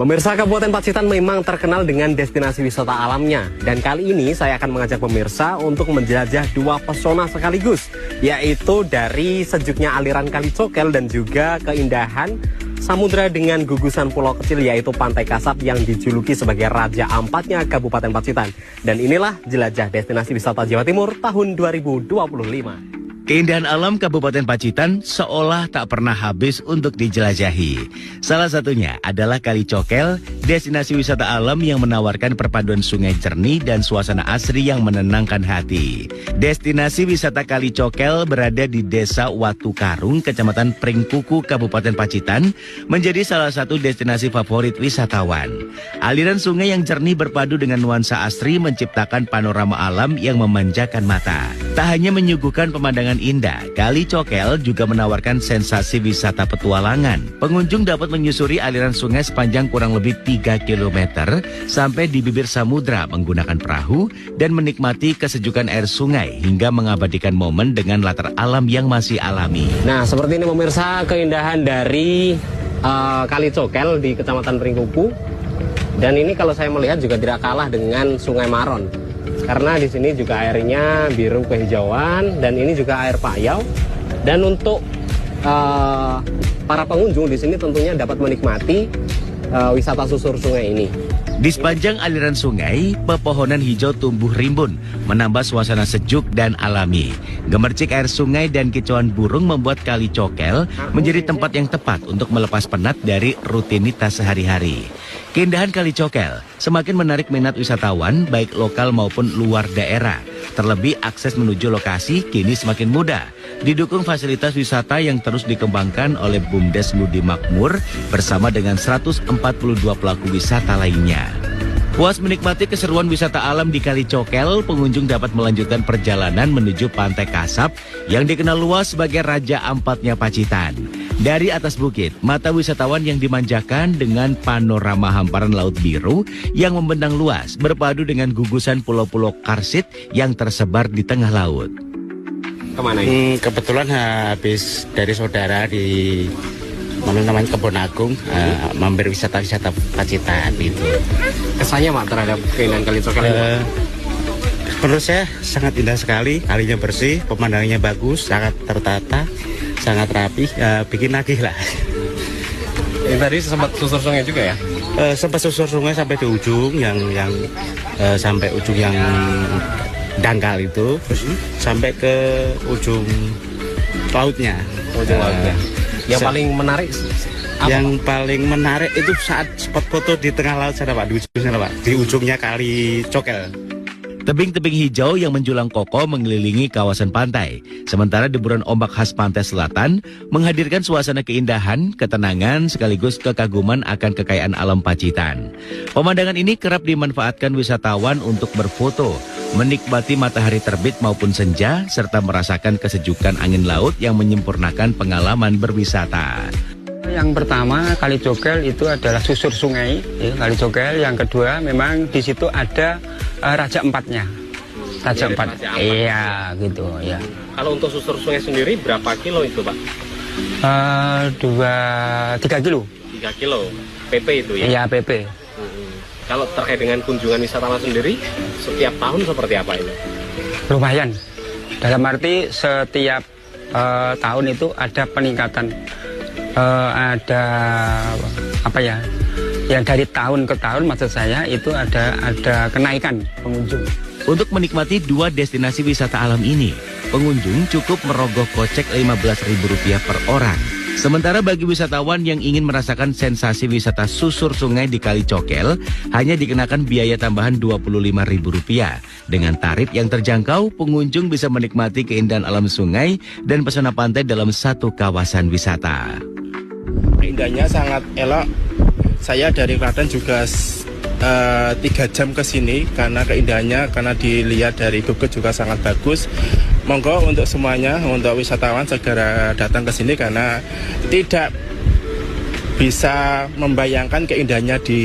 Pemirsa, Kabupaten Pacitan memang terkenal dengan destinasi wisata alamnya. Dan kali ini saya akan mengajak pemirsa untuk menjelajah dua pesona sekaligus, yaitu dari sejuknya aliran Kali Cokel dan juga keindahan samudra dengan gugusan pulau kecil, yaitu Pantai Kasab yang dijuluki sebagai Raja Ampatnya Kabupaten Pacitan. Dan inilah jelajah destinasi wisata Jawa Timur tahun 2025. Keindahan alam Kabupaten Pacitan seolah tak pernah habis untuk dijelajahi. Salah satunya adalah Kali Cokel, destinasi wisata alam yang menawarkan perpaduan sungai jernih dan suasana asri yang menenangkan hati. Destinasi wisata Kali Cokel berada di Desa Watu Karung, Kecamatan Pringkuku, Kabupaten Pacitan, menjadi salah satu destinasi favorit wisatawan. Aliran sungai yang jernih berpadu dengan nuansa asri menciptakan panorama alam yang memanjakan mata. Tak hanya menyuguhkan pemandangan indah, Kali Cokel juga menawarkan sensasi wisata petualangan. Pengunjung dapat menyusuri aliran sungai sepanjang kurang lebih 3 km sampai di bibir samudra menggunakan perahu dan menikmati kesejukan air sungai hingga mengabadikan momen dengan latar alam yang masih alami. Nah, seperti ini pemirsa keindahan dari Kali Cokel di Kecamatan Pringkuku. Dan ini kalau saya melihat juga tidak kalah dengan Sungai Maron. Karena di sini juga airnya biru kehijauan dan ini juga air payau. Dan untuk para pengunjung di sini tentunya dapat menikmati wisata susur sungai ini. Di sepanjang aliran sungai, pepohonan hijau tumbuh rimbun, menambah suasana sejuk dan alami. Gemercik air sungai dan kicauan burung membuat Kali Cokel menjadi tempat yang tepat untuk melepas penat dari rutinitas sehari-hari. Keindahan Kali Cokel semakin menarik minat wisatawan baik lokal maupun luar daerah. Terlebih akses menuju lokasi kini semakin mudah. Didukung fasilitas wisata yang terus dikembangkan oleh BUMDes Ludi Makmur bersama dengan 142 pelaku wisata lainnya. Puas menikmati keseruan wisata alam di Kali Cokel, pengunjung dapat melanjutkan perjalanan menuju Pantai Kasab yang dikenal luas sebagai Raja Ampatnya Pacitan. Dari atas bukit, mata wisatawan yang dimanjakan dengan panorama hamparan laut biru yang membentang luas berpadu dengan gugusan pulau-pulau karsit yang tersebar di tengah laut. Kemana ini? Kebetulan habis dari saudara di namanya Kebon Agung, mampir wisata-wisata Pacitan itu. Kesannya Pak terhadap keindahan Kali Cokel ini? Menurut saya sangat indah sekali, kalinya bersih, pemandangannya bagus, sangat tertata, sangat rapi, bikin nagih lah. Ini tadi sempat susur sungai juga ya? Sempat susur sungai sampai di ujung yang sampai ujung yang dangkal itu, terus sampai ke ujung lautnya. Ujung lautnya. Yang paling menarik apa, yang Pak? paling menarik itu saat spot foto di tengah laut sana Pak, di ujung sana Pak, di ujungnya Kali Cokel. Tebing-tebing hijau yang menjulang kokoh mengelilingi kawasan pantai. Sementara deburan ombak khas pantai selatan menghadirkan suasana keindahan, ketenangan, sekaligus kekaguman akan kekayaan alam Pacitan. Pemandangan ini kerap dimanfaatkan wisatawan untuk berfoto, menikmati matahari terbit maupun senja, serta merasakan kesejukan angin laut yang menyempurnakan pengalaman berwisata. Yang pertama, Kali Cokel itu adalah susur sungai, ya, Kali Cokel. Yang kedua, memang di situ ada Raja Empatnya. Raja Empat. Iya, gitu ya. Kalau untuk susur sungai sendiri berapa kilo itu Pak? 3 kilo. 3 kilo. PP itu ya? Iya, PP. Kalau terkait dengan kunjungan wisatawan sendiri, setiap tahun seperti apa ini? Lumayan. Dalam arti setiap tahun itu ada peningkatan. Ada apa ya? Yang dari tahun ke tahun maksud saya itu ada kenaikan pengunjung. Untuk menikmati dua destinasi wisata alam ini, pengunjung cukup merogoh kocek Rp15.000 per orang. Sementara bagi wisatawan yang ingin merasakan sensasi wisata susur sungai di Kali Cokel, hanya dikenakan biaya tambahan Rp25.000. Dengan tarif yang terjangkau, pengunjung bisa menikmati keindahan alam sungai dan pesona pantai dalam satu kawasan wisata. Indahnya sangat elok. Saya dari Klaten juga 3 jam ke sini karena keindahannya, karena dilihat dari Google juga sangat bagus. Monggo untuk semuanya, untuk wisatawan segera datang ke sini karena tidak bisa membayangkan keindahannya di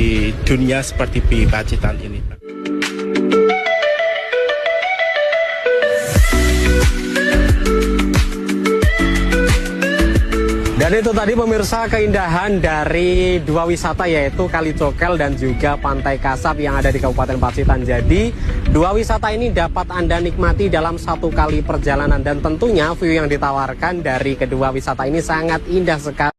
dunia seperti di Pacitan ini. Dan itu tadi pemirsa keindahan dari dua wisata yaitu Kali Cokel dan juga Pantai Kasab yang ada di Kabupaten Pacitan. Jadi dua wisata ini dapat Anda nikmati dalam satu kali perjalanan dan tentunya view yang ditawarkan dari kedua wisata ini sangat indah sekali.